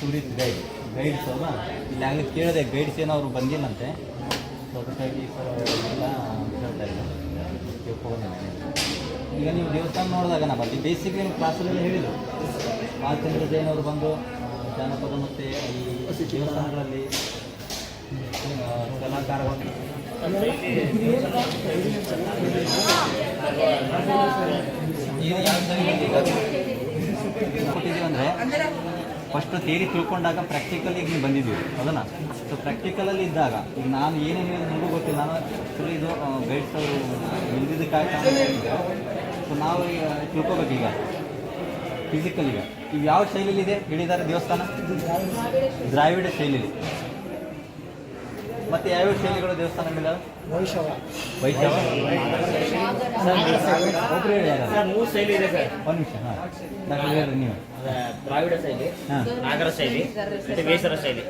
Tourist guides ಅಲ್ಲ, ಇಲ್ಲಿ ಆಗಲೇ ಕೇಳಿದೆ ಗೈಡ್ಸ್ ಏನೋ ಅವರು ಬಂದಿಲ್ಲಂತೆ. ಸೊ ಅದಕ್ಕಾಗಿ ಸರ್ ಎಲ್ಲ ಹೇಳ್ತಾ ಇದ್ದಾರೆ ತಿಳ್ಕೊಂಡೆ. ಈಗ ನೀವು ದೇವಸ್ಥಾನ ನೋಡಿದಾಗ ನಮ್ಮಲ್ಲಿ ಬೇಸಿಕ್ ಏನು ಕ್ಲಾಸಲ್ಲಿ ಹೇಳಿದರು, ಬಾಲಚಂದ್ರ ಜೈನ್ ಅವರು ಬಂದು ಜಾನಪದ ಮತ್ತು ಈ ದೇವಸ್ಥಾನಗಳಲ್ಲಿ ಕಲಾಕಾರಗಳು ಕೊಟ್ಟಿದ್ದೀವಿ ಅಂದರೆ ಫಸ್ಟ್ ಥಿಯರಿ ತಿಳ್ಕೊಂಡಾಗ ಪ್ರಾಕ್ಟಿಕಲಿಗೆ ನೀವು ಬಂದಿದ್ದೀವಿ ಅದನ್ನು. ಸೊ ಪ್ರಾಕ್ಟಿಕಲಲ್ಲಿ ಇದ್ದಾಗ ಈಗ ನಾನು ಏನೇನು ನನಗೂ ಗೊತ್ತಿಲ್ಲ, ನಾನು ಆ್ಯಕ್ಚುಲಿ ಇದು ಗೈಡ್ಸ್ ಅವರು ನಿಲ್ದಿದ್ದಕ್ಕಾಗಿ. ಸೊ ನಾವು ಈಗ ತಿಳ್ಕೊಬೇಕು ಈಗ ಫಿಸಿಕಲ್. ಈಗ ಯಾವ ಶೈಲಿಲಿದೆ ಹೇಳಿದ್ದಾರೆ ದೇವಸ್ಥಾನ? ದ್ರಾವಿಡ ಶೈಲಿಲಿ. ಮತ್ತು ಯಾವ್ಯಾವ ಶೈಲಿಗಳು ದೇವಸ್ಥಾನ ಮೇಲೆ? ವೈಷ್ಣವ ಒಬ್ಬರು ಹೇಳಿ. ಮೂರು ಶೈಲಿ ಇದೆ ಸರ್. ಒಂದು ನಿಮಿಷ. ಹಾಂ ಡಾಕ್ಟರ್ ಹೇಳಿ ನೀವು. ದ್ರಾವಿಡ ಶೈಲಿ, ನಾಗರ ಶೈಲಿ ಮತ್ತು ವೇಸರ ಶೈಲಿ.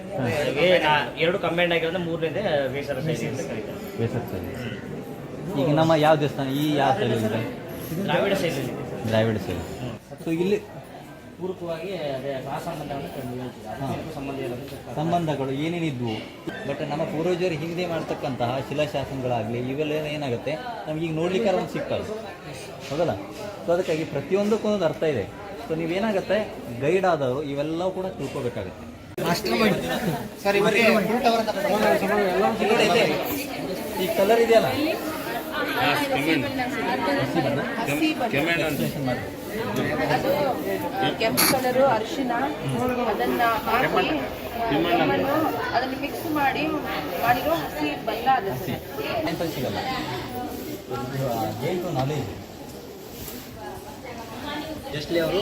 ಎರಡು ಕಂಬೈಂಡ್ ಆಗಿರೋದ್ರೆ ಮೂರನೇದೇ ವೇಸರ ಶೈಲಿ ಅಂತ ಕರೀತಾರೆ. ವೇಸರ ಶೈಲಿ. ಈಗ ನಮ್ಮ ಯಾವ ದೇವಸ್ಥಾನ ಈ ಯಾವ ಶೈಲಿ ಇದೆ? ದ್ರಾವಿಡ ಶೈಲಿ. ದ್ರಾವಿಡ ಶೈಲಿ. ಸೊ ಇಲ್ಲಿ ಪೂರಕವಾಗಿ ಅದೇ ಸಂಬಂಧಗಳು ಏನೇನಿದ್ವು. ಬಟ್ ನಮ್ಮ ಪೂರ್ವಜರು ಹಿಂದೆ ಮಾಡ್ತಕ್ಕಂತಹ ಶಿಲಾಶಾಸನಗಳಾಗಲಿ ಇವೆಲ್ಲ ಏನಾಗುತ್ತೆ ನಮಗೀಗ ನೋಡ್ಲಿಕ್ಕೆ ಒಂದು ಸಿಗ್ತವೆ, ಹೌದಲ್ಲ? ಸೊ ಅದಕ್ಕಾಗಿ ಪ್ರತಿಯೊಂದಕ್ಕೊಂದು ಅರ್ಥ ಇದೆ. ಸೊ ನೀವೇನಾಗುತ್ತೆ ಗೈಡ್ ಆದವರು ಇವೆಲ್ಲವೂ ಕೂಡ ತಿಳ್ಕೊಬೇಕಾಗತ್ತೆ. ಈ ಕಲರ್ ಇದೆಯಲ್ಲ, ಅದು ಕೆಂಪು ಕಲರು ಅರಿಶಿನ, ಅದನ್ನ ಹಾಕಿ ಅದನ್ನ ಮಿಕ್ಸ್ ಮಾಡಿರೋ ಹಸಿ ಬೆಲ್ಲ. ಅದು ಸಿಗಲ್ಲ ಏನು ನಾಲೆಜ್. ಜಸ್ಟ್ಲಿ ಅವರು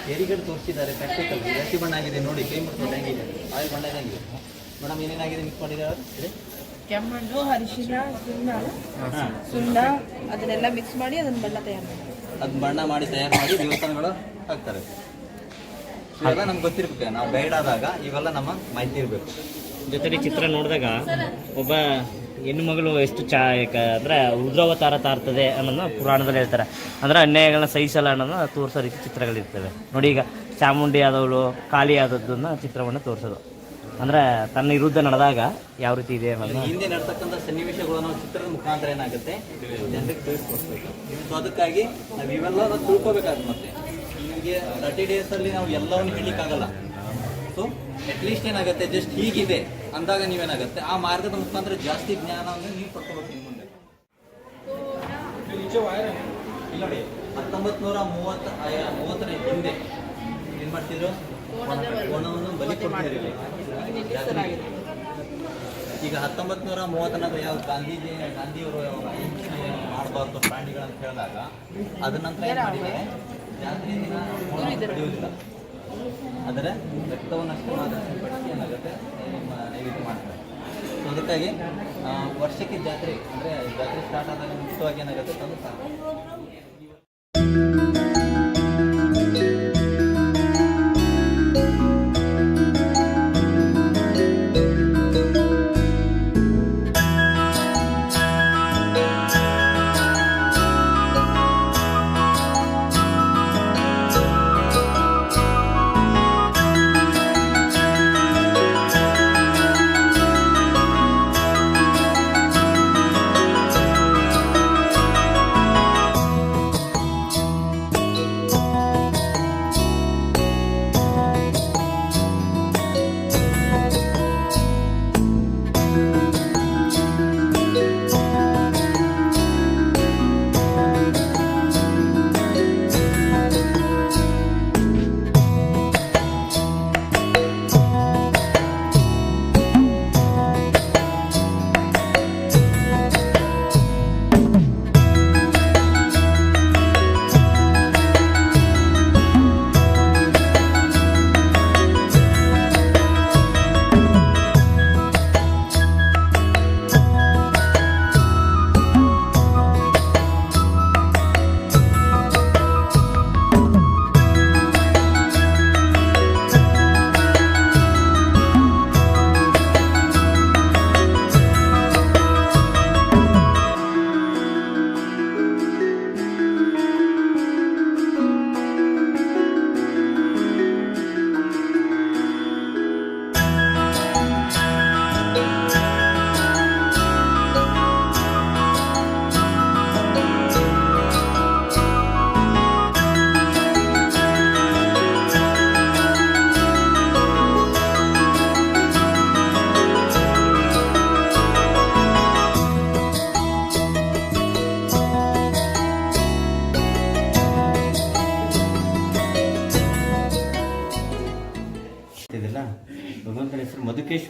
ತೆರಿಗಡೆ ತೋರಿಸಿದ್ದಾರೆ ಪ್ರಾಕ್ಟಿಕಲ್. ಜಾಸ್ತಿ ಬಣ್ಣ ಆಗಿದೆ ನೋಡಿ, ಕೈ ಮುಟ್ಕೊಂಡು ಹೆಂಗಿದೆ, ಆಯಿಲ್ ಬಣ್ಣ ಹೆಂಗಿದೆ ಮೇಡಮ್, ಏನೇನಾಗಿದೆ ಮಿಕ್ಸ್ ಮಾಡಿದ್ದಾರೆ? ಕೆಮ್ಮಣ್ಣು, ಅರಿಶಿನ, ಸುಣ್ಣ ಅದನ್ನೆಲ್ಲ ಮಿಕ್ಸ್ ಮಾಡಿ ಅದನ್ನ ಬಣ್ಣ ತಯಾರು ಮಾಡಿ ಬಣ್ಣ ಮಾಡಿ ತಯಾರು ಮಾಡಿ ದೇವಸ್ಥಾನಗಳು ಹಾಕ್ತಾರೆ. ಇವೆಲ್ಲ ನಮ್ಗೆ ಗೊತ್ತಿರ್ಬೇಕು. ನಾವು ಗೈಡ್ ಆದಾಗ ಇವೆಲ್ಲ ನಮ್ಮ ಮಾಹಿತಿ ಇರಬೇಕು. ಜೊತೆಗೆ ಚಿತ್ರ ನೋಡಿದಾಗ ಒಬ್ಬ ಹೆಣ್ಣು ಮಗಳು ಎಷ್ಟು ಅಂದರೆ ರುದ್ರಾವತಾರ ತಾರ್ತದೆ ಅನ್ನೋದನ್ನ ಪುರಾಣದಲ್ಲಿ ಹೇಳ್ತಾರೆ. ಅಂದರೆ ಅನ್ಯಾಯಗಳನ್ನ ಸಹಿಸಲ್ಲ ಅನ್ನೋದನ್ನ ತೋರಿಸೋ ರೀತಿ ಚಿತ್ರಗಳಿರ್ತವೆ ನೋಡಿ. ಈಗ ಚಾಮುಂಡಿ ಆದವಳು ಕಾಳಿ ಆದದ್ದನ್ನು ಚಿತ್ರವನ್ನು ತೋರಿಸೋದು ಅಂದರೆ ತನ್ನ ವಿರುದ್ಧ ನಡೆದಾಗ ಯಾವ ರೀತಿ ಇದೆ ಅನ್ನೋದು. ಹಿಂದೆ ನಡ್ತಕ್ಕಂಥ ಸನ್ನಿವೇಶಗಳು ನಾವು ಚಿತ್ರದ ಮುಖಾಂತರ ಏನಾಗುತ್ತೆ ಜನರಿಗೆ ತಿಳಿಸ್ಕೊಡ್ಬೇಕು. ಸೊ ಅದಕ್ಕಾಗಿ ನಾವು ಇವೆಲ್ಲ ತಿಳ್ಕೊಬೇಕಾಗುತ್ತೆ. ಮತ್ತೆ ನಿಮಗೆ 30 ಡೇಸಲ್ಲಿ ನಾವು ಎಲ್ಲವನ್ನು ಹೇಳಲಿಕ್ಕಾಗಲ್ಲ. ಸೊ ಅಟ್ಲೀಸ್ಟ್ ಏನಾಗುತ್ತೆ ಜಸ್ಟ್ ಹೀಗಿದೆ ಅಂದಾಗ ನೀವೇನಾಗುತ್ತೆ ಆ ಮಾರ್ಗದ ಮುಖಾಂತರ ಜಾಸ್ತಿ ಜ್ಞಾನವನ್ನು ನೀವು ಪಡ್ಕೋಬೇಕು. ನಿಮ್ಮ ಮುಂದೆ ಇಲ್ಲ ನೋಡಿ, 1930ರ ಹಿಂದೆ ಏನು ಮಾಡ್ತಿದ್ರು, ಕೋಣವನ್ನು ಬಲಿ ಕೊಡ್ತಿರಲಿಲ್ಲ. ಈಗ 1930 ಯಾವ ಗಾಂಧಿಯವರು ಮಾಡಬಾರ್ದು ಪ್ರಾಣಿಗಳಂತ ಹೇಳಿದಾಗ ಅದ ನಂತರ ಏನು ಮಾಡಿದ್ದಾರೆ, ಜಾತ್ರೆ ದಿನ ನಡೆಯುವುದಿಲ್ಲ, ಅದರ ರಕ್ತವನ್ನಷ್ಟು ಮಾತ್ರ ಸಿಂಪಡಿಸಿ ಏನಾಗುತ್ತೆ ನೈವೇದ್ಯ ಮಾಡ್ತಾರೆ. ಸೊ ಅದಕ್ಕಾಗಿ ವರ್ಷಕ್ಕೆ ಜಾತ್ರೆ ಅಂದರೆ ಜಾತ್ರೆ ಸ್ಟಾರ್ಟ್ ಆದಾಗ ಮುಕ್ತವಾಗಿ ಏನಾಗುತ್ತೆ ತಂದು ಸಾಕು.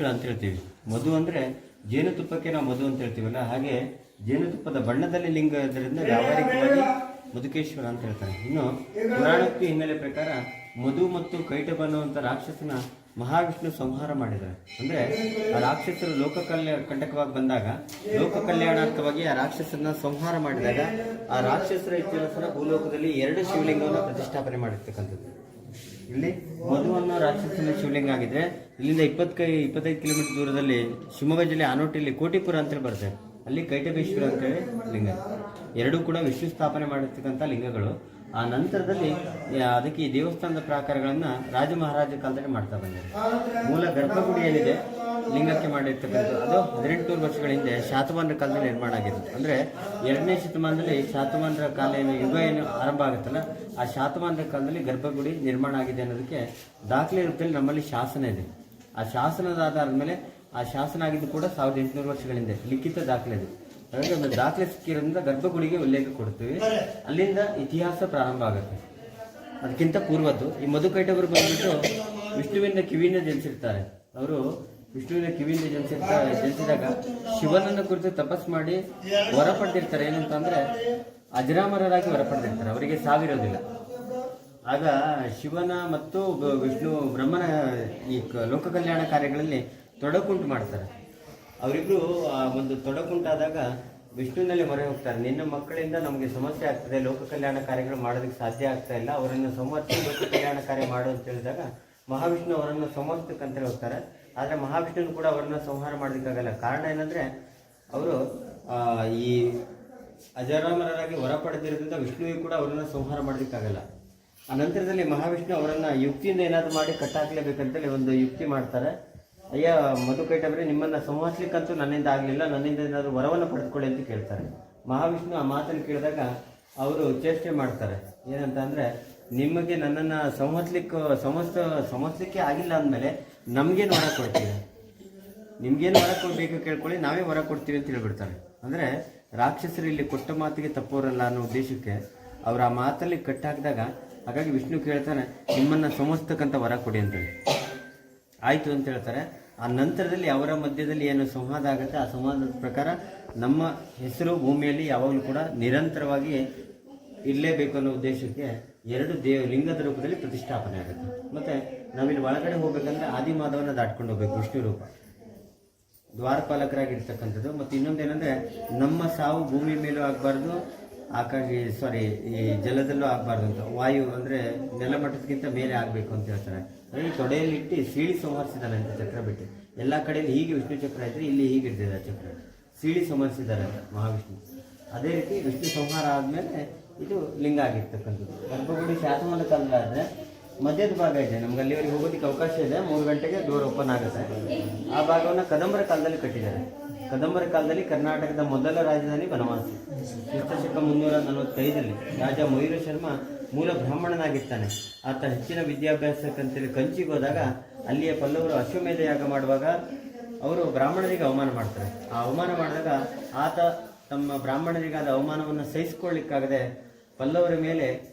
ಮಧುಕೇಶ್ವರ ಅಂತ ಹೇಳ್ತೀವಿ. ಮಧು ಅಂದರೆ ಜೇನುತುಪ್ಪಕ್ಕೆ ನಾವು ಮಧು ಅಂತ ಹೇಳ್ತೀವಲ್ಲ, ಹಾಗೆ ಜೇನುತುಪ್ಪದ ಬಣ್ಣದಲ್ಲಿ ಲಿಂಗ ಇರೋದ್ರಿಂದ ವ್ಯಾವಹಾರಿಕವಾಗಿ ಮಧುಕೇಶ್ವರ ಅಂತ ಹೇಳ್ತಾರೆ. ಇನ್ನು ಪುರಾಣೋಕ್ತಿ ಹಿನ್ನೆಲೆ ಪ್ರಕಾರ ಮಧು ಮತ್ತು ಕೈಟಭ ಅನ್ನುವಂಥ ರಾಕ್ಷಸನ ಮಹಾವಿಷ್ಣು ಸಂಹಾರ ಮಾಡಿದ್ದಾರೆ. ಅಂದರೆ ಆ ರಾಕ್ಷಸರು ಕಂಟಕವಾಗಿ ಬಂದಾಗ ಲೋಕ ಕಲ್ಯಾಣಾರ್ಥವಾಗಿ ಆ ರಾಕ್ಷಸನ ಸಂಹಾರ ಮಾಡಿದಾಗ ಆ ರಾಕ್ಷಸರ ಇತಿಹಾಸನ ಭೂಲೋಕದಲ್ಲಿ 2 ಶಿವಲಿಂಗವನ್ನು ಪ್ರತಿಷ್ಠಾಪನೆ ಮಾಡಿರ್ತಕ್ಕಂಥದ್ದು. ಇಲ್ಲಿ ಮಧು ಅನ್ನೋ ರಾಕ್ಷಸನ ಶಿವಲಿಂಗ ಆಗಿದ್ರೆ ಇಲ್ಲಿಂದ 25 ಕಿಲೋಮೀಟರ್ ದೂರದಲ್ಲಿ ಶಿವಮೊಗ್ಗ ಜಿಲ್ಲೆ ಆನೋಟಿಯಲ್ಲಿ ಕೋಟಿಪುರ ಅಂತೇಳಿ ಬರುತ್ತೆ, ಅಲ್ಲಿ ಕೈಟಬೇಶ್ವರ ಅಂತೇಳಿ ಲಿಂಗ. ಎರಡೂ ಕೂಡ ವಿಷ್ಣು ಸ್ಥಾಪನೆ ಮಾಡಿರ್ತಕ್ಕಂಥ ಲಿಂಗಗಳು. ಆ ನಂತರದಲ್ಲಿ ಅದಕ್ಕೆ ಈ ದೇವಸ್ಥಾನದ ಪ್ರಾಕಾರಗಳನ್ನು ರಾಜ ಮಹಾರಾಜ ಕಾಲದಲ್ಲಿ ಮಾಡ್ತಾ ಬಂದಿದೆ. ಮೂಲ ಗರ್ಭಗುಡಿ ಏನಿದೆ ಲಿಂಗಕ್ಕೆ ಮಾಡಿರ್ತಕ್ಕಂಥ ಅದು 1800 ವರ್ಷಗಳ ಹಿಂದೆ ಶಾತವಾಹನರ ಕಾಲದಲ್ಲಿ ನಿರ್ಮಾಣ ಆಗಿದೆ. ಅಂದರೆ 2ನೇ ಶತಮಾನದಲ್ಲಿ ಶಾತವಾಹನರ ಕಾಲ ಯುಗ ಏನು ಆರಂಭ ಆಗುತ್ತಲ್ಲ, ಆ ಶಾತವಾಹನರ ಕಾಲದಲ್ಲಿ ಗರ್ಭಗುಡಿ ನಿರ್ಮಾಣ ಆಗಿದೆ ಅನ್ನೋದಕ್ಕೆ ದಾಖಲೆ ರೂಪದಲ್ಲಿ ನಮ್ಮಲ್ಲಿ ಶಾಸನ ಇದೆ. ಆ ಶಾಸನದ ಆಧಾರದ ಮೇಲೆ ಆ ಶಾಸನ ಆಗಿದ್ದು ಕೂಡ 1800 ವರ್ಷಗಳ ಹಿಂದೆ ಲಿಖಿತ ದಾಖಲೆ ಇದೆ. ಹಾಗಾಗಿ ಒಂದು ದಾಖಲೆ ಸಿಕ್ಕಿರೋದ್ರಿಂದ ಗರ್ಭಗುಡಿಗೆ ಉಲ್ಲೇಖ ಕೊಡ್ತೀವಿ. ಅಲ್ಲಿಂದ ಇತಿಹಾಸ ಪ್ರಾರಂಭ ಆಗುತ್ತೆ. ಅದಕ್ಕಿಂತ ಪೂರ್ವದ್ದು ಈ ಮಧುಕೈಟವರು ಬಂದ್ಬಿಟ್ಟು ವಿಷ್ಣುವಿನ ಕಿವಿಯಿಂದ ಜನಿಸಿರ್ತಾರೆ. ಅವರು ವಿಷ್ಣುವಿನ ಕಿವಿಯಿಂದ ಜನಿಸಿದಾಗ ಶಿವನನ್ನು ಕುರಿತು ತಪಸ್ ಮಾಡಿ ವರ ಪಡೆದಿರ್ತಾರೆ. ಏನಂತಂದ್ರೆ ಅಜರಾಮರರಾಗಿ ವರ ಪಡೆದಿರ್ತಾರೆ, ಅವರಿಗೆ ಸಾವಿರೋದಿಲ್ಲ. ಆಗ ಶಿವನ ಮತ್ತು ವಿಷ್ಣು ಬ್ರಹ್ಮನ ಈ ಲೋಕ ಕಲ್ಯಾಣ ಕಾರ್ಯಗಳಲ್ಲಿ ತೊಡಕುಂಟು ಮಾಡ್ತಾರೆ. ಅವರಿಬ್ರು ಒಂದು ತೊಡಕುಂಟಾದಾಗ ವಿಷ್ಣುವಿನಲ್ಲಿ ಮೊರೆ ಹೋಗ್ತಾರೆ. ನಿನ್ನ ಮಕ್ಕಳಿಂದ ನಮಗೆ ಸಮಸ್ಯೆ ಆಗ್ತದೆ, ಲೋಕ ಕಲ್ಯಾಣ ಕಾರ್ಯಗಳು ಮಾಡೋದಕ್ಕೆ ಸಾಧ್ಯ ಆಗ್ತಾ ಇಲ್ಲ, ಅವರನ್ನು ಸಂವರ್ಸಿ ಲೋಕ ಕಲ್ಯಾಣ ಕಾರ್ಯ ಮಾಡು ಅಂತ ಹೇಳಿದಾಗ ಮಹಾವಿಷ್ಣು ಅವರನ್ನು ಸಂವರ್ಸಕ್ಕಂತೇಳಿ ಹೋಗ್ತಾರೆ. ಆದರೆ ಮಹಾವಿಷ್ಣುನು ಕೂಡ ಅವರನ್ನ ಸಂಹಾರ ಮಾಡೋದಕ್ಕಾಗಲ್ಲ. ಕಾರಣ ಏನಂದ್ರೆ ಅವರು ಈ ಅಜರಾಮರರಾಗಿ ಹೊರ ಪಡೆದಿರೋದ್ರಿಂದ ವಿಷ್ಣುವಿಗೆ ಕೂಡ ಅವರನ್ನ ಸಂಹಾರ ಮಾಡೋದಕ್ಕಾಗಲ್ಲ. ಆ ನಂತರದಲ್ಲಿ ಮಹಾವಿಷ್ಣು ಅವರನ್ನ ಯುಕ್ತಿಯಿಂದ ಏನಾದ್ರು ಮಾಡಿ ಕಟ್ಟಾಕ್ಲೇಬೇಕಂತೇಳಿ ಒಂದು ಯುಕ್ತಿ ಮಾಡ್ತಾರೆ. ಅಯ್ಯ ಮಧುಕೈಟವರೇ, ನಿಮ್ಮನ್ನ ಸಂವರ್ಸ್ಲಿಕ್ಕಂತೂ ನನ್ನಿಂದ ಆಗಲಿಲ್ಲ, ನನ್ನಿಂದ ಏನಾದರೂ ವರವನ್ನು ಪಡೆದುಕೊಳ್ಳಿ ಅಂತ ಕೇಳ್ತಾರೆ. ಮಹಾವಿಷ್ಣು ಆ ಮಾತನ್ನು ಕೇಳಿದಾಗ ಅವರು ಚೇಷ್ಟೆ ಮಾಡ್ತಾರೆ. ಏನಂತ ಅಂದ್ರೆ, ನಿಮಗೆ ನನ್ನನ್ನು ಸಂವರ್ಸ್ಲಿಕ್ಕೆ ಆಗಿಲ್ಲ ಅಂದಮೇಲೆ ನಮಗೇನು ವರ ಕೊಡ್ತೀವಿ, ನಿಮ್ಗೇನು ವರ ಕೊಡಬೇಕು ಕೇಳ್ಕೊಳ್ಳಿ, ನಾವೇ ವರ ಕೊಡ್ತೀವಿ ಅಂತ ಹೇಳ್ಬಿಡ್ತಾರೆ. ಅಂದರೆ ರಾಕ್ಷಸರು ಇಲ್ಲಿ ಕೊಟ್ಟ ಮಾತಿಗೆ ತಪ್ಪೋರಲ್ಲ ಅನ್ನೋ ಉದ್ದೇಶಕ್ಕೆ ಅವ್ರು ಆ ಮಾತಲ್ಲಿ ಕಟ್ಟಾಕಿದಾಗ, ಹಾಗಾಗಿ ವಿಷ್ಣು ಕೇಳ್ತಾನೆ, ನಿಮ್ಮನ್ನು ಸಂವರ್ಸ್ತಕ್ಕಂಥ ವರ ಕೊಡಿ ಅಂತೇಳಿ. ಆಯಿತು ಅಂತ ಹೇಳ್ತಾರೆ. ಆ ನಂತರದಲ್ಲಿ ಅವರ ಮಧ್ಯದಲ್ಲಿ ಏನು ಸಂವಾದ ಆಗುತ್ತೆ, ಆ ಸಂವಾದದ ಪ್ರಕಾರ ನಮ್ಮ ಹೆಸರು ಭೂಮಿಯಲ್ಲಿ ಯಾವಾಗಲೂ ಕೂಡ ನಿರಂತರವಾಗಿ ಇರಲೇಬೇಕು ಅನ್ನೋ ಉದ್ದೇಶಕ್ಕೆ 2 ಲಿಂಗದ ರೂಪದಲ್ಲಿ ಪ್ರತಿಷ್ಠಾಪನೆ ಆಗುತ್ತೆ. ಮತ್ತು ನಾವಿಲ್ಲಿ ಒಳಗಡೆ ಹೋಗ್ಬೇಕಂದ್ರೆ ಆದಿಮಾಧವನ ದಾಟ್ಕೊಂಡು ಹೋಗ್ಬೇಕು, ವಿಷ್ಣು ರೂಪ ದ್ವಾರಪಾಲಕರಾಗಿರ್ತಕ್ಕಂಥದ್ದು. ಮತ್ತು ಇನ್ನೊಂದೇನೆಂದರೆ, ನಮ್ಮ ಸಾವು ಭೂಮಿ ಮೇಲೂ ಆಗಬಾರ್ದು, ಈ ಜಲದಲ್ಲೂ ಆಗಬಾರ್ದು ಅಂತ, ವಾಯು ಅಂದರೆ ನೆಲಮಟ್ಟದಕ್ಕಿಂತ ಮೇಲೆ ಆಗಬೇಕು ಅಂತ ಹೇಳ್ತಾರೆ. ಈ ತೊಡೆಯಲ್ಲಿಟ್ಟು ಸೀಳಿ ಸಂಹರಿಸಿದ್ದಾನೆ ಅಂತ ಚಕ್ರ ಬಿಟ್ಟು. ಎಲ್ಲ ಕಡೆಯಲ್ಲಿ ಹೀಗೆ ವಿಷ್ಣು ಚಕ್ರ ಇದ್ರೆ ಇಲ್ಲಿ ಹೀಗೆ ಇರ್ತಿದೆ ಚಕ್ರ, ಸೀಳಿ ಸಂಹರಿಸಿದ್ದಾರೆ ಅಂತ ಮಹಾವಿಷ್ಣು. ಅದೇ ರೀತಿ ವಿಷ್ಣು ಸಂಹಾರ ಆದಮೇಲೆ ಇದು ಲಿಂಗ ಆಗಿರ್ತಕ್ಕಂಥದ್ದು. ಗರ್ಭಗುಡಿ ಶಾತವಾಹನ ಕಾಲದಾದರೆ ಮಧ್ಯದ ಭಾಗ ಇದೆ, ನಮ್ಗೆ ಅಲ್ಲಿವರೆಗೆ ಹೋಗೋದಕ್ಕೆ ಅವಕಾಶ ಇದೆ. 3 ಗಂಟೆಗೆ ಡೋರ್ ಓಪನ್ ಆಗುತ್ತೆ. ಆ ಭಾಗವನ್ನು ಕದಂಬರ ಕಾಲದಲ್ಲಿ ಕಟ್ಟಿದ್ದಾರೆ. ಕದಂಬರ ಕಾಲದಲ್ಲಿ ಕರ್ನಾಟಕದ ಮೊದಲ ರಾಜಧಾನಿ ಬನವಾಸಿ. ಕ್ರಿಸ್ತಶಕ 345 ರಾಜ ಮಯೂರ ಶರ್ಮ ಮೂಲ ಬ್ರಾಹ್ಮಣನಾಗಿರ್ತಾನೆ. ಆತ ಹೆಚ್ಚಿನ ವಿದ್ಯಾಭ್ಯಾಸಕ್ಕಂತೇಳಿ ಕಂಚಿಗೆ ಹೋದಾಗ ಅಲ್ಲಿಯ ಪಲ್ಲವರು ಅಶ್ವಮೇಧ ಯಾಗ ಮಾಡುವಾಗ ಅವರು ಬ್ರಾಹ್ಮಣರಿಗೆ ಅವಮಾನ ಮಾಡ್ತಾರೆ. ಆ ಅವಮಾನ ಮಾಡಿದಾಗ ಆತ ತಮ್ಮ ಬ್ರಾಹ್ಮಣರಿಗಾದ ಅವಮಾನವನ್ನು ಸಹಿಸಿಕೊಳ್ಳಿಕ್ಕಾಗದೆ ಪಲ್ಲವರ ಮೇಲೆ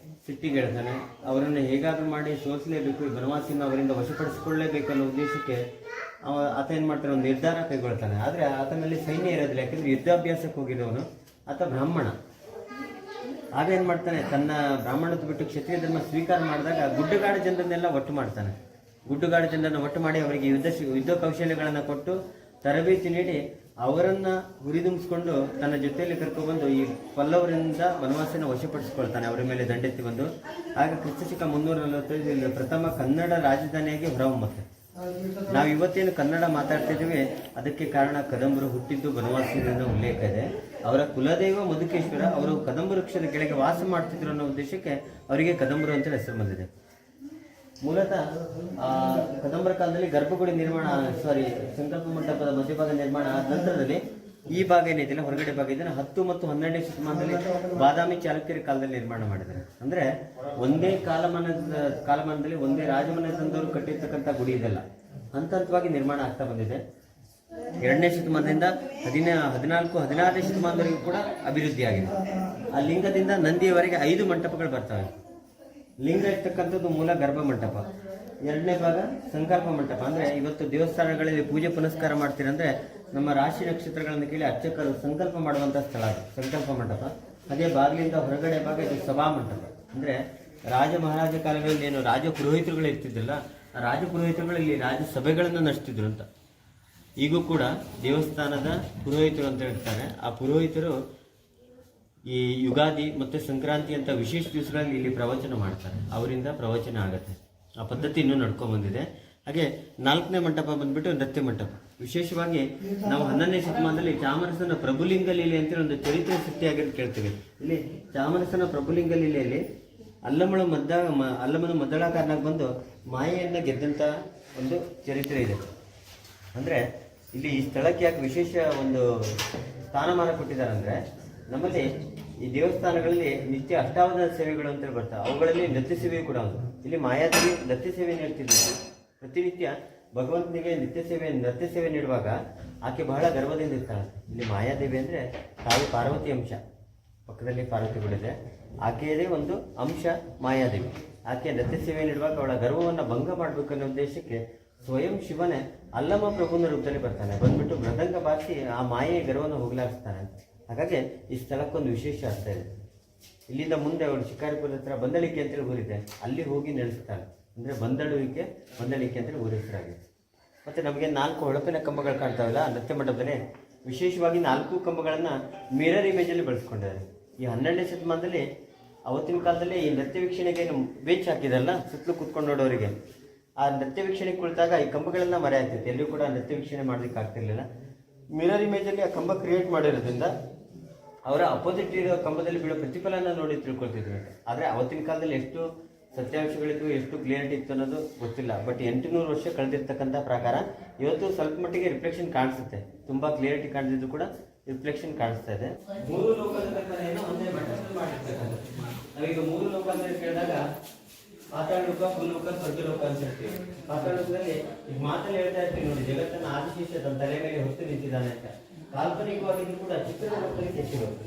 ಸಿಟ್ಟಿಗೆಳ್ತಾನೆ. ಅವರನ್ನು ಹೇಗಾದರೂ ಮಾಡಿ ಸೋಲಿಸಲೇಬೇಕು, ಈ ಬನವಾಸಿನ ಅವರಿಂದ ವಶಪಡಿಸಿಕೊಳ್ಳಲೇಬೇಕು ಅನ್ನೋ ಉದ್ದೇಶಕ್ಕೆ ಆತ ಏನು ಮಾಡ್ತಾನೆ, ಒಂದು ನಿರ್ಧಾರ ಕೈಗೊಳ್ತಾನೆ. ಆದರೆ ಆತನಲ್ಲಿ ಸೈನ್ಯ ಇರೋದಿಲ್ಲ, ಯಾಕೆಂದರೆ ಯುದ್ಧಾಭ್ಯಾಸಕ್ಕೆ ಹೋಗಿದ್ದವನು, ಆತ ಬ್ರಾಹ್ಮಣ. ಆಗ ಏನು ಮಾಡ್ತಾನೆ, ತನ್ನ ಬ್ರಾಹ್ಮಣತ್ವ ಬಿಟ್ಟು ಕ್ಷತ್ರಿಯ ಧರ್ಮ ಸ್ವೀಕಾರ ಮಾಡಿದಾಗ ಗುಡ್ಡಗಾಡು ಜನರನ್ನೆಲ್ಲ ಒಟ್ಟು ಮಾಡ್ತಾನೆ. ಗುಡ್ಡಗಾಡು ಜನರನ್ನು ಒಟ್ಟು ಮಾಡಿ ಅವರಿಗೆ ಯುದ್ಧ ಕೌಶಲ್ಯಗಳನ್ನು ಕೊಟ್ಟು ತರಬೇತಿ ನೀಡಿ ಅವರನ್ನು ಹುರಿದುಂಬಿಸ್ಕೊಂಡು ತನ್ನ ಜೊತೆಯಲ್ಲಿ ಕರ್ಕೊಬಂದು ಈ ಪಲ್ಲವರಿಂದ ಬನವಾಸಿನ ವಶಪಡಿಸಿಕೊಳ್ತಾನೆ, ಅವರ ಮೇಲೆ ದಂಡೆತ್ತಿ ಬಂದು. ಆಗ ಕ್ರಿಸ್ತಶಕ 345 ಪ್ರಥಮ ಕನ್ನಡ ರಾಜಧಾನಿಯಾಗಿ ಹೊರಹೊಮ್ಮುತ್ತೆ. ನಾವು ಇವತ್ತೇನು ಕನ್ನಡ ಮಾತಾಡ್ತಿದ್ದೀವಿ, ಅದಕ್ಕೆ ಕಾರಣ ಕದಂಬರು ಹುಟ್ಟಿದ್ದು ಬನವಾಸಿಯಿಂದ ಉಲ್ಲೇಖ ಇದೆ. ಅವರ ಕುಲದೈವ ಮಧುಕೇಶ್ವರ, ಅವರು ಕದಂಬ ವೃಕ್ಷದ ಕೆಳಗೆ ವಾಸ ಮಾಡ್ತಿದ್ರು ಅನ್ನೋ ಉದ್ದೇಶಕ್ಕೆ ಅವರಿಗೆ ಕದಂಬರು ಅಂತ ಹೆಸರು ಬಂದಿದೆ. ಮೂಲತಃ ಕದಂಬರ ಕಾಲದಲ್ಲಿ ಗರ್ಭಗುಡಿ ನಿರ್ಮಾಣ, ಸಂಕಲ್ಪ ಮಂಟಪದ ಮಧ್ಯಭಾಗ ನಿರ್ಮಾಣ ಆದ ನಂತರದಲ್ಲಿ ಈ ಭಾಗ ಏನಿದೆಯಲ್ಲ, ಹೊರಗಡೆ ಭಾಗ ಇದನ್ನು 10 ಮತ್ತು 12ನೇ ಶತಮಾನದಲ್ಲಿ ಬಾದಾಮಿ ಚಾಲುಕ್ಯರ ಕಾಲದಲ್ಲಿ ನಿರ್ಮಾಣ ಮಾಡಿದ್ದಾರೆ. ಅಂದರೆ ಒಂದೇ ಕಾಲಮಾನದಲ್ಲಿ ಒಂದೇ ರಾಜಮನೆತನದವರು ಕಟ್ಟಿರ್ತಕ್ಕಂಥ ಗುಡಿ ಇದೆಲ್ಲ ಹಂತ ಹಂತವಾಗಿ ನಿರ್ಮಾಣ ಆಗ್ತಾ ಬಂದಿದೆ. 2ನೇ ಶತಮಾನದಿಂದ 14-16ನೇ ಶತಮಾನದವರೆಗೂ ಕೂಡ ಅಭಿವೃದ್ಧಿ ಆಗಿದೆ. ಆ ಲಿಂಗದಿಂದ ನಂದಿಯವರೆಗೆ 5 ಮಂಟಪಗಳು ಬರ್ತವೆ. ಲಿಂಗ ಇರ್ತಕ್ಕಂಥದ್ದು ಮೂಲ ಗರ್ಭ ಮಂಟಪ. ಎರಡನೇ ಭಾಗ ಸಂಕಲ್ಪ ಮಂಟಪ. ಅಂದರೆ ಇವತ್ತು ದೇವಸ್ಥಾನಗಳಲ್ಲಿ ಪೂಜೆ ಪುನಸ್ಕಾರ ಮಾಡ್ತೀರಂದ್ರೆ ನಮ್ಮ ರಾಶಿ ನಕ್ಷತ್ರಗಳನ್ನು ಕೇಳಿ ಅರ್ಚಕರು ಸಂಕಲ್ಪ ಮಾಡುವಂಥ ಸ್ಥಳ ಅದು ಸಂಕಲ್ಪ ಮಂಟಪ. ಅದೇ ಬಾಗಿಲಿಂದ ಹೊರಗಡೆ ಭಾಗ ಇದು ಸಭಾ ಮಂಟಪ. ಅಂದರೆ ರಾಜ ಮಹಾರಾಜ ಕಾಲಗಳಲ್ಲಿ ಏನು ರಾಜ ಪುರೋಹಿತರುಗಳು ಇರ್ತಿದ್ದಿಲ್ಲ, ಆ ರಾಜ ಪುರೋಹಿತರುಗಳು ಇಲ್ಲಿ ರಾಜ ಸಭೆಗಳನ್ನು ನಡೆಸ್ತಿದ್ರು ಅಂತ. ಈಗೂ ಕೂಡ ದೇವಸ್ಥಾನದ ಪುರೋಹಿತರು ಅಂತ ಹೇಳ್ತಾರೆ. ಆ ಪುರೋಹಿತರು ಈ ಯುಗಾದಿ ಮತ್ತು ಸಂಕ್ರಾಂತಿ ಅಂತ ವಿಶೇಷ ದಿವಸಗಳಲ್ಲಿ ಇಲ್ಲಿ ಪ್ರವಚನ ಮಾಡ್ತಾರೆ. ಅವರಿಂದ ಪ್ರವಚನ ಆಗುತ್ತೆ. ಆ ಪದ್ಧತಿ ಇನ್ನೂ ನಡ್ಕೊಂಡ್ಬಂದಿದೆ. ಹಾಗೆ 4ನೇ ಮಂಟಪ ಬಂದ್ಬಿಟ್ಟು ನೃತ್ಯ ಮಂಟಪ. ವಿಶೇಷವಾಗಿ ನಾವು 11ನೇ ಶತಮಾನದಲ್ಲಿ ಚಾಮರಸನ ಪ್ರಭುಲಿಂಗ ಲೀಲೆ ಅಂತೇಳಿ ಒಂದು ಚರಿತ್ರೆ ಸೃಷ್ಟಿಯಾಗಿರೋದು ಕೇಳ್ತೀವಿ. ಇಲ್ಲಿ ಚಾಮರಸನ ಪ್ರಭುಲಿಂಗ ಲೀಲೆಯಲ್ಲಿ ಅಲ್ಲಮನು ಮದ್ದಳಾಕಾರನಾಗಿ ಬಂದು ಮಾಯೆಯನ್ನು ಗೆದ್ದಂಥ ಒಂದು ಚರಿತ್ರೆ ಇದೆ. ಅಂದರೆ ಇಲ್ಲಿ ಈ ಸ್ಥಳಕ್ಕೆ ಯಾಕೆ ವಿಶೇಷ ಒಂದು ಸ್ಥಾನಮಾನ ಕೊಟ್ಟಿದ್ದಾರೆ ಅಂದರೆ, ನಮ್ಮಲ್ಲಿ ಈ ದೇವಸ್ಥಾನಗಳಲ್ಲಿ ನಿತ್ಯ ಅಷ್ಟಾವಧಾನ ಸೇವೆಗಳು ಅಂತೇಳಿ ಬರ್ತವೆ. ಅವುಗಳಲ್ಲಿ ನೃತ್ಯ ಸೇವೆ ಕೂಡ ಒಂದು. ಇಲ್ಲಿ ಮಾಯಾದೇವಿ ನೃತ್ಯ ಸೇವೆ ನೀಡ್ತಿದ್ರು. ಪ್ರತಿನಿತ್ಯ ಭಗವಂತನಿಗೆ ನೃತ್ಯ ಸೇವೆ ನೀಡುವಾಗ ಆಕೆ ಬಹಳ ಗರ್ವದಿಂದ ಇರ್ತಾಳೆ. ಇಲ್ಲಿ ಮಾಯಾದೇವಿ ಅಂದರೆ ತಾಯಿ ಪಾರ್ವತಿ ಅಂಶ, ಪಕ್ಕದಲ್ಲಿ ಪಾರ್ವತಿಗಳಿದೆ. ಆಕೆಯದೇ ಒಂದು ಅಂಶ ಮಾಯಾದೇವಿ. ಆಕೆ ನೃತ್ಯ ಸೇವೆ ನೀಡುವಾಗ ಅವಳ ಗರ್ವವನ್ನು ಭಂಗ ಮಾಡಬೇಕನ್ನೋ ಉದ್ದೇಶಕ್ಕೆ ಸ್ವಯಂ ಶಿವನೇ ಅಲ್ಲಮ ಪ್ರಭುನ ರೂಪದಲ್ಲಿ ಬರ್ತಾನೆ. ಬಂದ್ಬಿಟ್ಟು ಮೃದಂಗ ಬಾರಿಸಿ ಆ ಮಾಯೆಯ ಗರ್ವವನ್ನು ಹೋಗಲಾಡಿಸ್ತಾನೆ ಅಂತ. ಹಾಗಾಗಿ ಈ ಸ್ಥಳಕ್ಕೊಂದು ವಿಶೇಷ ಅರ್ಥ ಇದೆ. ಇಲ್ಲಿಂದ ಮುಂದೆ ಅವಳು ಶಿಕಾರಿಪುರದ ಹತ್ರ ಬಂದಳಿಕೆ ಅಂತೇಳಿ ಊರಿದೆ, ಅಲ್ಲಿ ಹೋಗಿ ನೆಲೆಸ್ತಾಳೆ. ಅಂದರೆ ಬಂದಳಿಕೆ ಅಂತೇಳಿ ಊರ ಹೆಸರಾಗಿದೆ. ಮತ್ತು ನಮಗೆ 4 ಹೊಳಪಿನ ಕಂಬಗಳು ಕಾಣ್ತಾವಲ್ಲ ನೃತ್ಯ ಮಂಟಪದಲ್ಲಿ, ವಿಶೇಷವಾಗಿ 4 ಕಂಬಗಳನ್ನು ಮಿರರ್ ಇಮೇಜಲ್ಲಿ ಬಳಸ್ಕೊಂಡಿದ್ದಾರೆ. ಈ 12ನೇ ಶತಮಾನದಲ್ಲಿ ಅವತ್ತಿನ ಕಾಲದಲ್ಲಿ ಈ ನೃತ್ಯ ವೀಕ್ಷಣೆಗೆ ಬೆಂಚ್ ಹಾಕಿದಾರಲ್ಲ ಸುತ್ತಲೂ ಕೂತ್ಕೊಂಡು ನೋಡೋರಿಗೆ, ಆ ನೃತ್ಯ ವೀಕ್ಷಣೆಗೆ ಕುಳಿತಾಗ ಈ ಕಂಬಗಳೆಲ್ಲ ಮರೆ ಆಗ್ತಿತ್ತು. ಎಲ್ಲೂ ಕೂಡ ನೃತ್ಯ ವೀಕ್ಷಣೆ ಮಾಡೋದಕ್ಕೆ ಆಗ್ತಿರ್ಲಿಲ್ಲ. ಮಿರರ್ ಇಮೇಜಲ್ಲಿ ಆ ಕಂಬ ಕ್ರಿಯೇಟ್ ಮಾಡಿರೋದ್ರಿಂದ ಅವರ ಅಪೋಸಿಟ್ ಇರೋ ಕಂಬದಲ್ಲಿ ಬೀಳೋ ಪ್ರತಿಫಲನ ನೋಡಿ ತಿಳ್ಕೊಳ್ತಿದ್ರು. ಆದರೆ ಅವತ್ತಿನ ಕಾಲದಲ್ಲಿ ಎಷ್ಟು ಸತ್ಯಾಂಶಗಳಿತ್ತು, ಎಷ್ಟು ಕ್ಲಿಯರಿಟಿ ಇತ್ತು ಅನ್ನೋದು ಗೊತ್ತಿಲ್ಲ. ಬಟ್ 800 ವರ್ಷ ಕಳೆದಿರ್ತಕ್ಕಂಥ ಪ್ರಕಾರ ಇವತ್ತು ಸ್ವಲ್ಪ ಮಟ್ಟಿಗೆ ರಿಫ್ಲೆಕ್ಷನ್ ಕಾಣಿಸುತ್ತೆ. ತುಂಬ ಕ್ಲಿಯರಿಟಿ ಕಾಣಿಸಿದ್ರು ಕೂಡ ರಿಫ್ಲೆಕ್ಷನ್ ಕಾಣಿಸ್ತಾ ಇದೆ. 3 ಲೋಕದ ಕಲ್ಪನೆಯನ್ನು ಒಂದೇ ಮಟ್ಟದಲ್ಲಿ ಮಾಡಿರ್ತಕ್ಕಂಥ. ನಾವೀಗ 3 ಲೋಕ ಅಂತ ಕೇಳಿದಾಗ ಪಾತಾಳ ಲೋಕ, ಭೂಲೋಕ, ಸ್ವರ್ಗಲೋಕ ಅಂತ ಹೇಳ್ತೀವಿ. ಪಾತಾಳ ಲೋಕದಲ್ಲಿ ಈಗ ಮಾತಲ್ಲಿ ಹೇಳ್ತಾ ಇರ್ತೀವಿ ನೋಡಿ, ಜಗತ್ತನ್ನು ಆದಿಶೇಷ ತನ್ನ ತಲೆ ಮೇಲೆ ಹೊತ್ತು ನಿಂತಿದ್ದಾನೆ ಅಂತ. ಕಾಲ್ಪನಿಕವಾಗಿದ್ದು ಕೂಡ ಚಿತ್ರ ಲೋಕದಲ್ಲಿ ಕೆತ್ತಿರೋದು.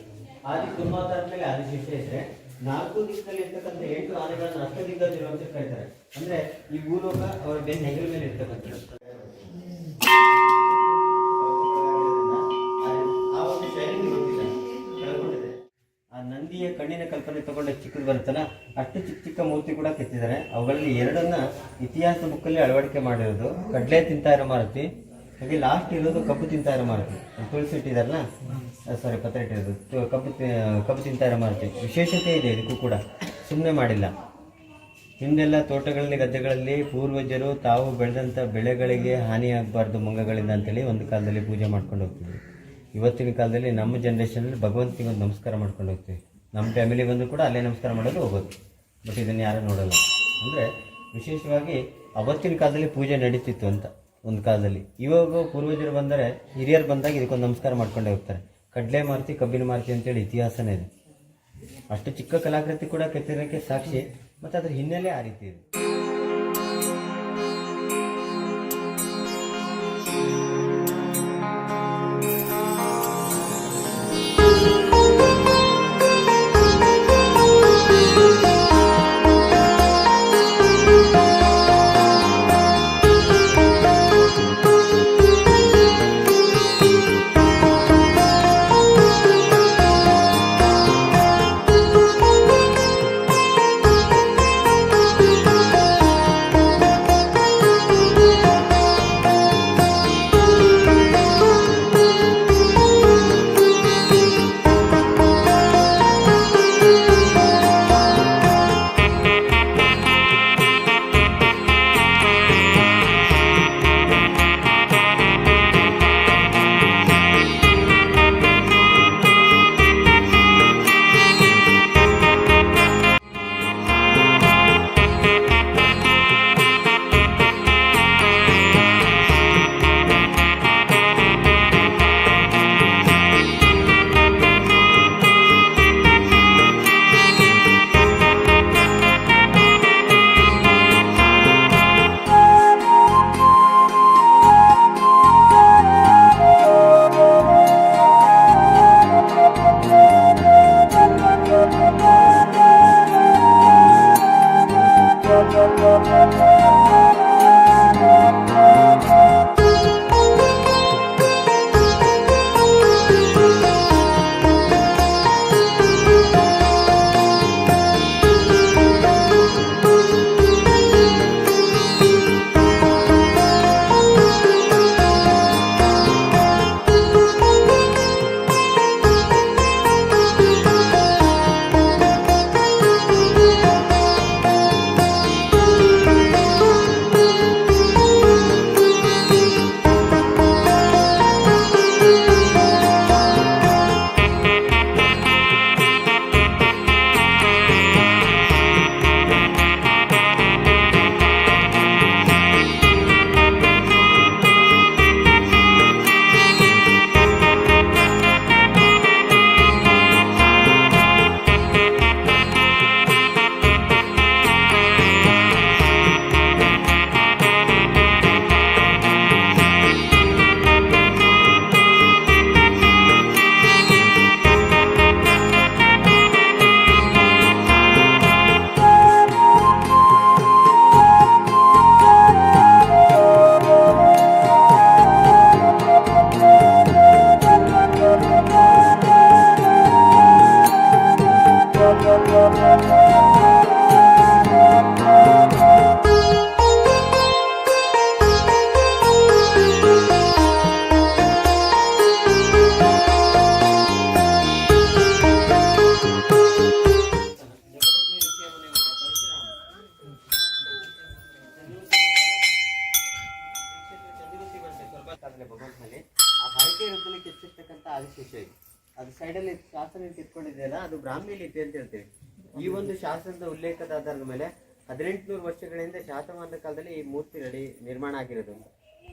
ಆದಿ ದುರ್ಮಾತಾದ ಮೇಲೆ ಆದಿಶೇಷ ಇದ್ರೆ 4 ದಿಕ್ಕಲ್ಲಿ ಇರ್ತಕ್ಕಂಥ 8 ಆನೆಗಳನ್ನು ಅಷ್ಟದಿಗ್ಗಜರು ಅಂತ ಕರೀತಾರೆ. ಅಂದ್ರೆ ಈ ಭೂಲೋಕ ಅವರ ಬೆನ್ನ ಹೆಗಲ ಮೇಲೆ ಇರ್ತಕ್ಕಂಥದ್ದು. ಆ ಒಂದು ಶೈಲಿ ಕಳ್ಕೊಂಡಿದೆ. ಆ ನಂದಿಯ ಕಣ್ಣಿನ ಕಲ್ಪನೆ ತಗೊಂಡ ಚಿಕ್ಕದು ಬರುತ್ತಲ್ಲ, ಅಷ್ಟು ಚಿಕ್ಕ ಚಿಕ್ಕ ಮೂರ್ತಿ ಕೂಡ ಕೆತ್ತಿದ್ದಾರೆ. ಅವುಗಳಲ್ಲಿ 2 ಇತಿಹಾಸ ಬುಕ್ಕಲ್ಲಿ ಅಳವಡಿಕೆ ಮಾಡಿರೋದು. ಕಡ್ಲೆ ತಿಂತಾ ಇರೋ ಮಾರುತಿ, ಹಾಗೆ ಲಾಸ್ಟ್ ಇರೋದು ಕಬ್ಬು ತಿಂತಾ ಇರೋ ಮಾರುತಿ. ತುಳಸಿ ಇಟ್ಟಿದಾರಲ್ಲ, ಸಾರಿ ಪತ್ರ ಇಟ್ಟಿರೋದು ಕಬ್ಬು ತಿಂತಾ ಇರೋ ಮಾರುತಿ. ವಿಶೇಷತೆ ಇದೆ ಇದಕ್ಕೂ ಕೂಡ, ಸುಮ್ಮನೆ ಮಾಡಿಲ್ಲ. ಹಿಂದೆಲ್ಲ ತೋಟಗಳಲ್ಲಿ ಗದ್ದೆಗಳಲ್ಲಿ ಪೂರ್ವಜರು ತಾವು ಬೆಳೆದಂಥ ಬೆಳೆಗಳಿಗೆ ಹಾನಿಯಾಗಬಾರ್ದು ಮಂಗಗಳಿಂದ ಅಂತೇಳಿ ಒಂದು ಕಾಲದಲ್ಲಿ ಪೂಜೆ ಮಾಡ್ಕೊಂಡು ಹೋಗ್ತಿದ್ರು. ಇವತ್ತಿನ ಕಾಲದಲ್ಲಿ ನಮ್ಮ ಜನ್ರೇಷನಲ್ಲಿ ಭಗವಂತನಿಗೆ ಒಂದು ನಮಸ್ಕಾರ ಮಾಡ್ಕೊಂಡು ಹೋಗ್ತೀವಿ. ನಮ್ಮ ಫ್ಯಾಮಿಲಿ ಬಂದರೂ ಕೂಡ ಅಲ್ಲೇ ನಮಸ್ಕಾರ ಮಾಡೋದು ಹೋಗೋದು. ಬಟ್ ಇದನ್ನು ಯಾರೂ ನೋಡೋಲ್ಲ. ಅಂದರೆ ವಿಶೇಷವಾಗಿ ಅವತ್ತಿನ ಕಾಲದಲ್ಲಿ ಪೂಜೆ ನಡೀತಿತ್ತು ಅಂತ ಒಂದು ಕಾಲದಲ್ಲಿ. ಇವಾಗ ಪೂರ್ವಜರು ಬಂದರೆ, ಹಿರಿಯರು ಬಂದಾಗ ಇದಕ್ಕೊಂದು ನಮಸ್ಕಾರ ಮಾಡ್ಕೊಂಡೇ ಹೋಗ್ತಾರೆ. ಕಡ್ಲೆ ಮಾರುತಿ, ಕಬ್ಬಿನ ಮಾರುತಿ ಅಂತೇಳಿ ಇತಿಹಾಸನೇ ಇದೆ. ಅಷ್ಟು ಚಿಕ್ಕ ಕಲಾಕೃತಿ ಕೂಡ ಕೆತ್ತಿರೋಕ್ಕೆ ಸಾಕ್ಷಿ. ಮತ್ತು ಅದ್ರ ಹಿನ್ನೆಲೆ ಆ ರೀತಿ ಇದೆ. ಯುದ್ಧದಲ್ಲಿ ಕೆತ್ತಿರ್ತಕ್ಕಂಥ ಆದಿಶೇಷ ಇದು. ಅದು ಸೈಡಲ್ಲಿ ಶಾಸನ ಕಿತ್ಕೊಂಡಿದೆಯಲ್ಲ, ಅದು ಬ್ರಾಹ್ಮಿ ಲಿಪಿ ಅಂತ ಹೇಳ್ತೀವಿ. ಈ ಒಂದು ಶಾಸನದ ಉಲ್ಲೇಖದ ಆಧಾರದ ಮೇಲೆ 1800 ವರ್ಷಗಳಿಂದ ಶಾತವಾಹನ ಕಾಲದಲ್ಲಿ ಈ ಮೂರ್ತಿ ನಿರ್ಮಾಣ ಆಗಿರೋದು.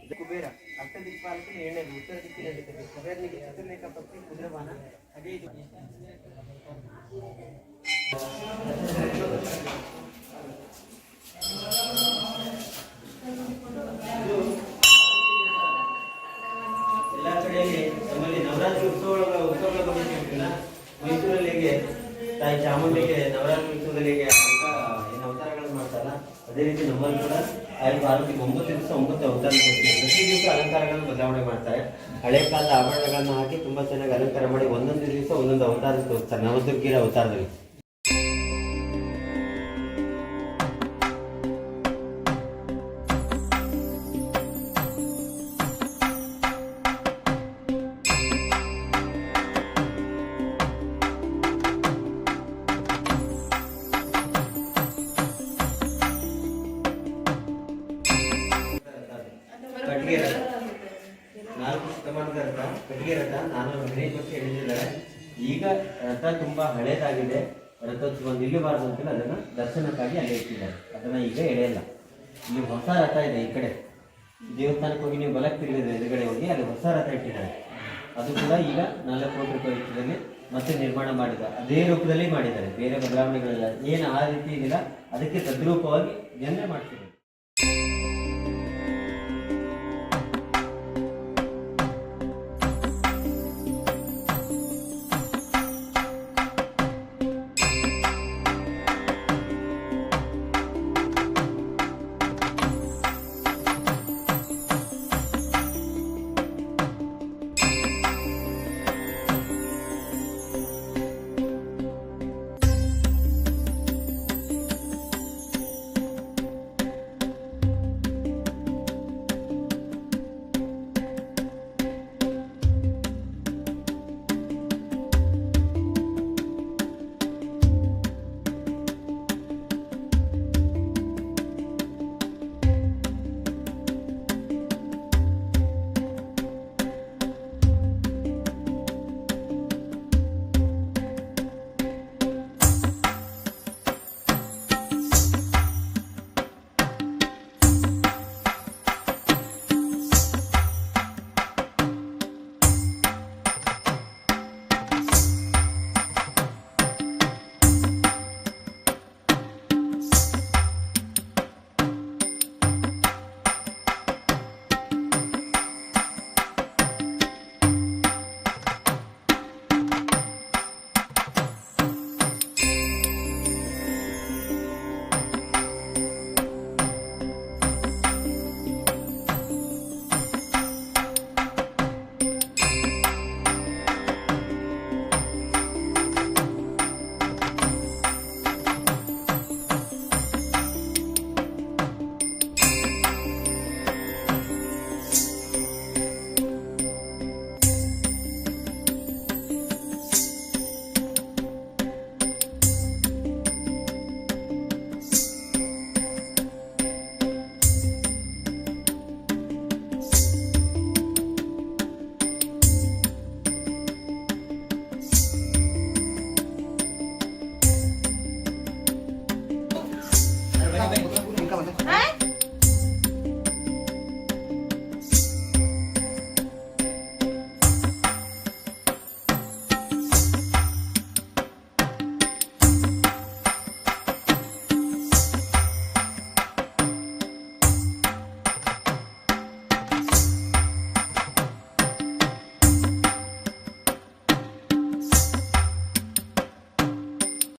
ಇದು ಕುಬೇರ ಅಷ್ಟ ದಿಕ್ಪಾಲಕನ ಏಳನೇದು, ಉತ್ತರ ದಿಕ್ಕಿನಲ್ಲಿ ಕುಬೇರನಿಗೆ ಚಿತ್ರಲೇಖ ಪತ್ನಿ ಕುದುರೆವಾಹನ. ಹಾಗೆ ಇದು ಎಲ್ಲ ಕಡೆಯಲ್ಲಿ ನಮ್ಮಲ್ಲಿ ನವರಾತ್ರಿ ಉತ್ಸವಗಳ ಬಗ್ಗೆ ಹೇಳ್ತಿಲ್ಲ. ಮೈಸೂರಲ್ಲಿ ಹೇಗೆ ತಾಯಿ ಚಾಮುಂಡಿಗೆ ನವರಾತ್ರಿ ಉತ್ಸವದಲ್ಲಿ ಹೇಗೆ ಏನು ಅವತಾರಗಳನ್ನು ಮಾಡ್ತಾರಲ್ಲ, ಅದೇ ರೀತಿ ನಮ್ಮಲ್ಲಿ ಕೂಡ ತಾಯಿ ಪಾರ್ವತಿಗೆ 9 ದಿವಸ 9 ಅವತಾರ ಕೊಡ್ತೀವಿ. ಪ್ರತಿ ದಿವಸ ಅಲಂಕಾರಗಳನ್ನು ಬದಲಾವಣೆ ಮಾಡ್ತಾರೆ. ಹಳೆ ಕಾಲದ ಆಭರಣಗಳನ್ನು ಹಾಕಿ ತುಂಬಾ ಚೆನ್ನಾಗಿ ಅಲಂಕಾರ ಮಾಡಿ ಒಂದೊಂದು ದಿವಸ ಒಂದೊಂದು ಅವತಾರ ತೋರಿಸ್ತಾರೆ ನವದುರ್ಗಿರ ಅವತಾರದಲ್ಲಿ. ಕಟ್ಟಿಗೆ ರಥ 4 ಶತಮಾನದ ರಥ, ಕಟ್ಟಿಗೆ ರಥ 415 ವರ್ಷ ಎಳೆದಿದ್ದಾರೆ. ಈಗ ರಥ ತುಂಬಾ ಹಳೇದಾಗಿದೆ, ರಥೋತ್ಸವ ನಿಲ್ಲಬಾರದು ಅಂತೇಳಿ ಅದನ್ನ ದರ್ಶನಕ್ಕಾಗಿ ಅಲ್ಲೇ ಇಟ್ಟಿದ್ದಾರೆ. ಅದನ್ನ ಈಗ ಎಳೆಯಲ್ಲ. ಇಲ್ಲಿ ಹೊಸ ರಥ ಇದೆ. ಈ ಕಡೆ ದೇವಸ್ಥಾನಕ್ಕೆ ಹೋಗಿ ನೀವು ಬಲಕ್ಕೆ ತಿರುಗಿದ್ರೆ ಎದುರುಗಡೆ ಹೋಗಿ ಅಲ್ಲಿ ಹೊಸ ರಥ ಇಟ್ಟಿದ್ದಾರೆ. ಅದು ಕೂಡ ಈಗ 4 ಕೋಟಿ ರೂಪಾಯಿ ವೆಚ್ಚದಲ್ಲಿ ಮತ್ತೆ ನಿರ್ಮಾಣ ಮಾಡಿದ್ದಾರೆ. ಅದೇ ರೂಪದಲ್ಲಿ ಮಾಡಿದ್ದಾರೆ, ಬೇರೆ ಬದಲಾವಣೆಗಳೆಲ್ಲ ಏನು ಆ ರೀತಿ ಇದಿಲ್ಲ. ಅದಕ್ಕೆ ತದ್ರೂಪವಾಗಿ ಜನರೇ ಮಾಡ್ತಿದ್ದಾರೆ.